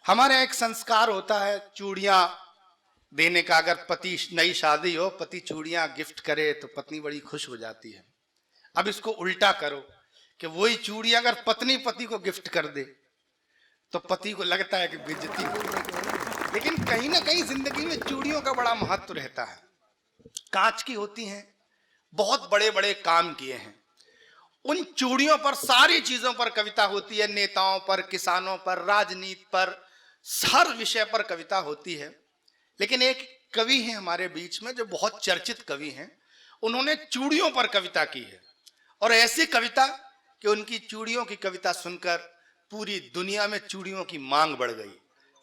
हमारे यहाँ एक संस्कार होता है चूड़ियां देने का। अगर पति नई शादी हो, पति चूड़ियां गिफ्ट करे तो पत्नी बड़ी खुश हो जाती है। अब इसको उल्टा करो कि वही चूड़ियां अगर पत्नी पति को गिफ्ट कर दे तो पति को लगता है कि बेइज्जती हो गई। लेकिन कहीं ना कहीं जिंदगी में चूड़ियों का बड़ा महत्व रहता है। कांच की होती हैं, बहुत बड़े बड़े काम किए हैं। उन चूड़ियों पर सारी चीजों पर कविता होती है, नेताओं पर, किसानों पर, राजनीति पर, हर विषय पर कविता होती है। लेकिन एक कवि है हमारे बीच में जो बहुत चर्चित कवि हैं, उन्होंने चूड़ियों पर कविता की है। और ऐसी कविता कि उनकी चूड़ियों की कविता सुनकर पूरी दुनिया में चूड़ियों की मांग बढ़ गई।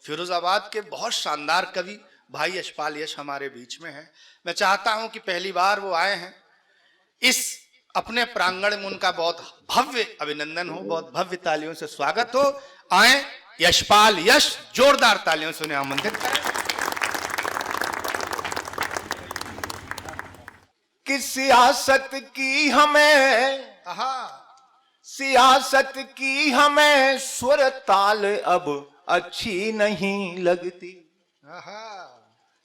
फिरोजाबाद के बहुत शानदार कवि भाई यशपाल यश हमारे बीच में है। मैं चाहता हूं कि पहली बार वो आए हैं, इस अपने प्रांगण में उनका बहुत भव्य अभिनंदन हो, बहुत भव्य तालियों से स्वागत हो। आए यशपाल यश, जोरदार तालियों से उन्हें आमंत्रित करें। कि सियासत की हमें सुर ताल अब अच्छी नहीं लगती।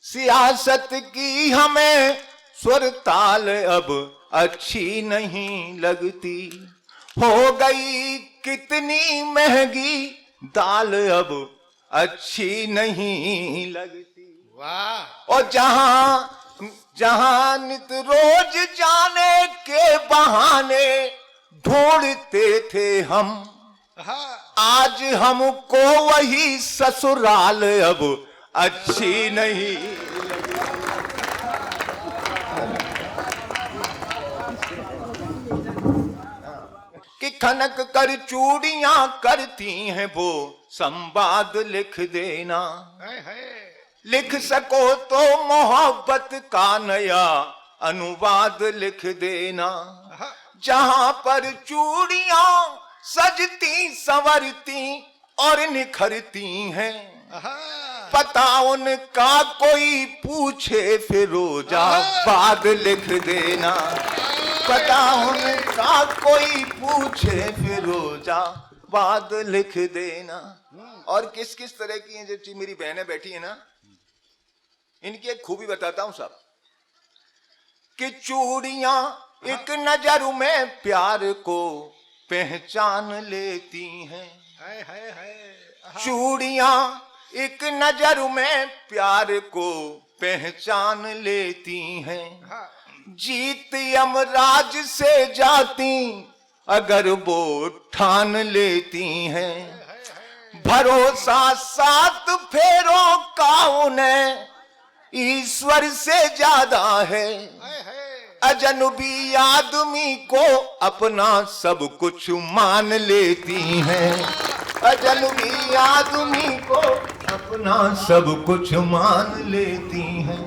सियासत की हमें सुर ताल अब अच्छी नहीं लगती। हो गई कितनी महंगी दाल अब अच्छी नहीं लगती। वाह। और जहां नित रोज जाने के बहाने ढूंढते थे हम, आज हमको वही ससुराल अब अच्छी नहीं। कि खनक कर चूड़ियां करती हैं वो संवाद लिख देना। लिख सको तो मोहब्बत का नया अनुवाद लिख देना। जहां पर चूड़ियां सजती संवरती और निखरती हैं, पता उनका कोई पूछे फिरोजाबाद लिख देना। पता उनका कोई पूछे फिरोजाबाद लिख देना। और किस किस तरह की हैं जो मेरी बहनें बैठी है ना, इनकी एक खूबी बताता हूं साहब। कि चूड़ियां एक नजर में प्यार को पहचान लेती हैं। चूड़ियां एक नजर में प्यार को पहचान लेती हैं। जीत यमराज से जाती अगर वो ठान लेती हैं। भरोसा सात फेरों का उन्हें ईश्वर से ज्यादा है। अजनबी आदमी को अपना सब कुछ मान लेती हैं। अजनबी आदमी को अपना सब कुछ मान लेती हैं।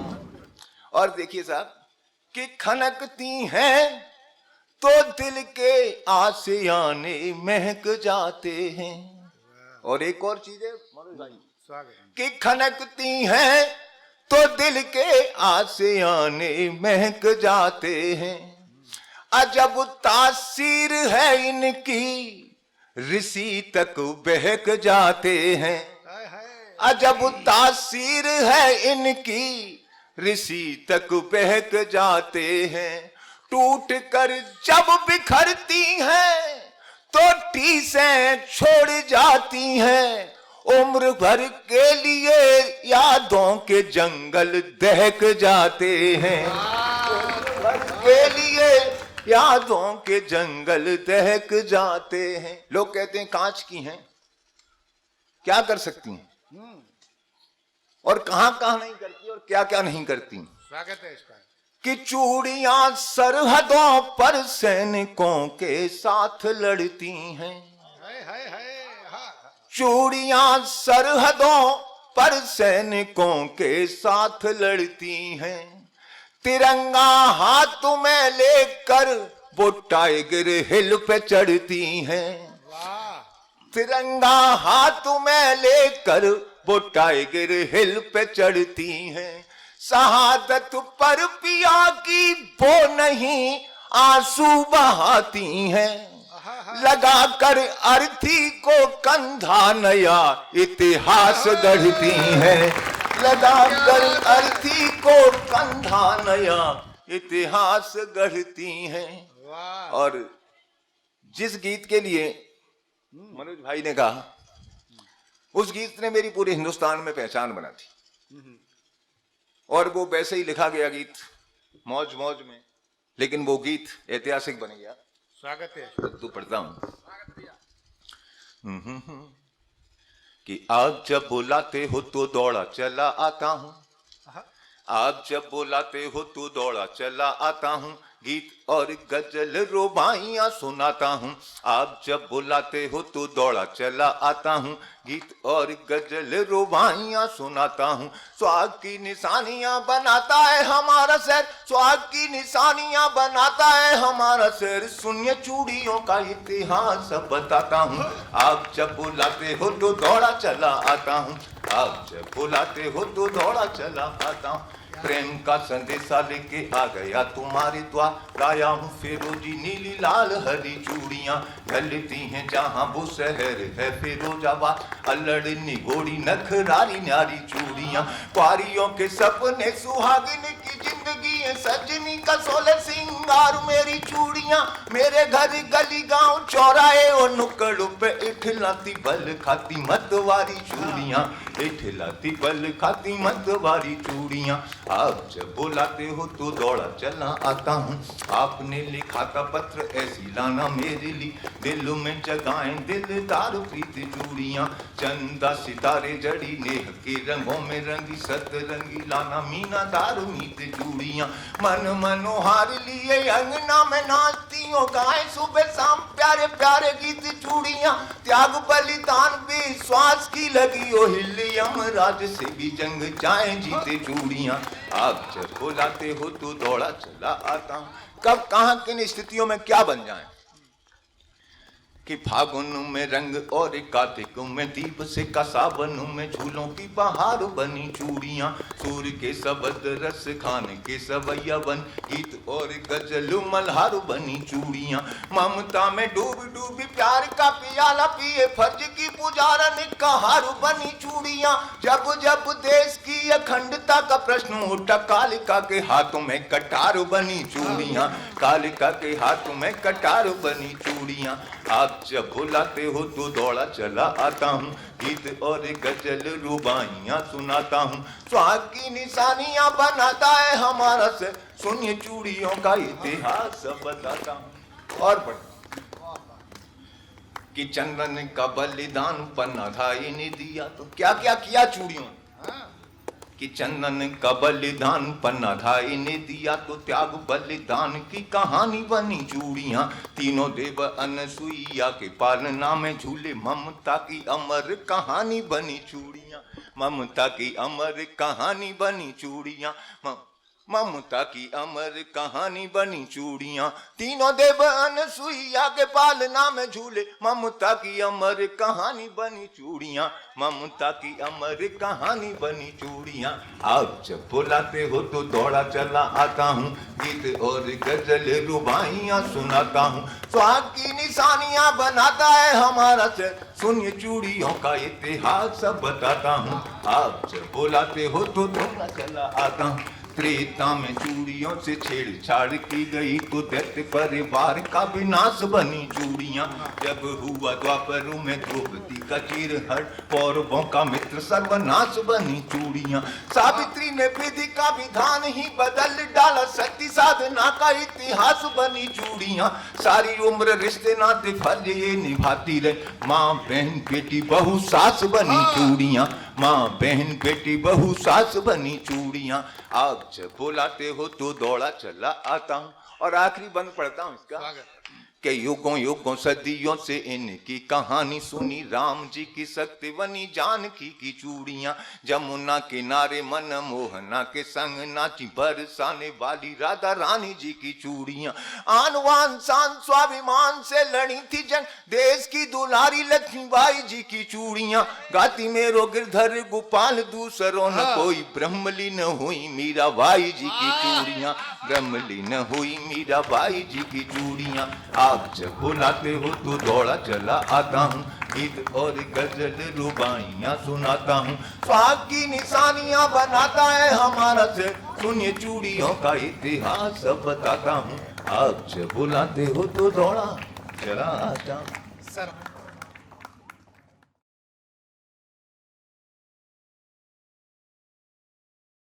और देखिए साहब कि खनकती हैं तो दिल के आशियाने महक जाते हैं। और एक और चीज है कि खनकती हैं तो दिल के आशियाने महक जाते हैं। अजब तासीर है इनकी, ऋषि तक बहक जाते हैं। अजब तासीर है इनकी, ऋषि तक बहक जाते हैं। टूट कर जब बिखरती हैं तो टीसें छोड़ जाती हैं। उम्र भर के लिए यादों के जंगल दहक जाते हैं। उम्र भर के लिए यादों के जंगल दहक जाते हैं। लोग कहते हैं कांच की हैं, क्या कर सकती हैं और कहां कहां नहीं करती और क्या क्या नहीं करती। स्वागत है इसका। कि चूड़ियां सरहदों पर सैनिकों के साथ लड़ती हैं। चूड़ियां सरहदों पर सैनिकों के साथ लड़ती हैं। तिरंगा हाथ में लेकर वो टाइगर हिल पे चढ़ती हैं। तिरंगा हाथ में लेकर वो टाइगर हिल पे चढ़ती हैं। शहादत पर पिया की वो नहीं आंसू बहाती हैं। लगा कर अर्थी को कंधा नया इतिहास गढ़ती हैं, लगा कर अर्थी को कंधा नया इतिहास गढ़ती हैं। और जिस गीत के लिए मनोज भाई ने कहा, उस गीत ने मेरी पूरे हिंदुस्तान में पहचान बना दी। और वो वैसे ही लिखा गया गीत, मौज मौज में, लेकिन वो गीत ऐतिहासिक बन गया। स्वागत है। तो पढ़ता हूं कि आप जब बुलाते हो तो दौड़ा चला आता हूं, आप जब बुलाते हो तो दौड़ा चला आता हूं, गीत और गजल रुबाइयां सुनाता हूं। आप जब बुलाते हो तो दौड़ा चला आता हूं, गीत और गजल रुबाइयां सुनाता हूं। स्वाग की निशानियां बनाता है हमारा शहर, स्वाग की निशानियां बनाता है हमारा शहर, सुनिए चूड़ियों का इतिहास बताता हूं। आप जब बुलाते हो तो दौड़ा चला आता हूं, आप जब बुलाते हो तो दौड़ा चला आता हूं। प्रेम का संदेशा लेके आ गया तुम्हारे द्वार, लाया हूँ फिरोजी नीली लाल हरी चूड़ियां, ढलती हैं जहाँ वो शहर है फिरोजाबाद, अल्लड़नी घोड़ी नखरारी न्यारी चूड़ियां, क्वारियों के सपने सुहागिन की जिंदगी है, सजनी का सोलह सिंगार मेरी चूड़ियां, मेरे घर गली गांव चौराहे और नुक्कड़ों पे इठलाती बल खाती मतवारी चूड़ियां, इठलाती बल खाती मतवारी चूड़ियां। आप जब बुलाते हो तो दौड़ा चला आता हूँ, आपने लिखा था पत्र ऐसी लाना मेरे लिए, दिल में जगाएं दिलदार प्रीत चूड़ियां, चंदा सितारे जड़ी नेह के रंगों में रंगी सतरंगी लाना मीनादार मीत चूड़ियां, मन मनोहार लिए अंगना में नाचती हो गाए सुबह शाम प्यारे प्यारे गीत चूड़ियां, त्याग बलिदान विश्वास की लगी ओ हिली यमराज से भी जंग जाए जीते चूड़ियां। आप जब बुलाते हो तो दौड़ा चला आता हूं, कब कहां किन स्थितियों में क्या बन जाए, कि फागुन में रंग और कार्तिक में दीप से का सावन में झूलों की बहार बनी चूड़ियां, सूर्य के शब्द रस खान के सवैया बन, गीत और गजल मल्हार बनी चूड़ियां, ममता में डूब डूबी प्यार का पियाला पिए फर्ज की पुजारन का हार बनी चूड़ियां, जब जब देश की अखंडता का प्रश्न उठा कालिका के हाथों में कटार बनी चूड़ियां, कालिका के हाथों में कटार बनी चूड़ियां। आप जब बुलाते हो तो दौड़ा चला आता हूँ, गीत और गजल रुबाइयां सुनाता हूँ, स्वाग की निशानियां बनाता है हमारा से, सुनिए चूड़ियों का इतिहास बताता हूँ। और बढ़ कि चंदन का बलिदान पन्ना धाई ने दिया, तो क्या क्या किया चूड़ियों, कि चंदन का बलिदान पन्ना धाई ने दिया, तो त्याग बलिदान की कहानी बनी चूड़ियां, तीनों देव अनसुईया के पालना में झूले, ममता की अमर कहानी बनी चूड़ियां, ममता की अमर कहानी बनी चूड़ियां, ममता की अमर कहानी बनी चूड़ियां, तीनों देव अनसुईया के पालना में झूले, ममता की अमर कहानी बनी चूड़ियां, ममता की अमर कहानी बनी चूड़ियां। आप जब बुलाते हो तो दौड़ा चला आता हूँ, गीत और गजल रुबाइयां सुनाता हूँ, स्वाग की निशानियां बनाता है हमारा से, सुनिए चूड़ियों का इतिहास बताता हूँ। आप जब बुलाते हो तो दौड़ा चला आता हूँ, त्रेता में चूड़ियों से छेड़छाड़ की गई तो दैत्य परिवार का विनाश बनी चूड़ियां, जब हुआ द्वापर में द्रौपदी का चीरहरण, पौरवों का मित्र सर्वनाश बनी चूड़ियां, सावित्री ने विधि का विधान ही बदल डाला, सती साधना का इतिहास बनी चूड़ियां, सारी उम्र रिश्ते नाते फर्ज ये निभाती रहे, माँ बहन बेटी बहू सास बनी चूड़ियां, माँ बहन बेटी बहू सास बनी चूड़ियां। आप जब बुलाते हो तो दौड़ा चला आता हूँ। और आखिरी बंद पढ़ता हूँ इसका, कि युगों युगों सदियों से इनकी कहानी सुनी, राम जी की शक्ति बनी जानकी की चूड़ियां, जमुना किनारे मन मोहना के संग नाची बरसाने वाली राधा रानी जी की चूड़ियां, आन वान शान स्वाभिमान से लड़ी थी जंग, देश की दुलारी लक्ष्मीबाई जी की चूड़ियां, गाती मेरो गिरधर गोपाल दूसरों न कोई, ब्रह्मलीन हुई मीराबाई जी की चूड़ियां, ब्रह्मलीन हुई मीराबाई जी की चूड़ियां। आप जब बुलाते हो तो दौड़ा चला आता हूँ, गीत और गजल रुबाइयाँ सुनाता हूँ, सुहाग की निशानियाँ बनाता है हमारा से, सुनिए चूड़ियों का इतिहास बताता हूँ, आप जब बुलाते हो तो दौड़ा चला आता हूँ। सर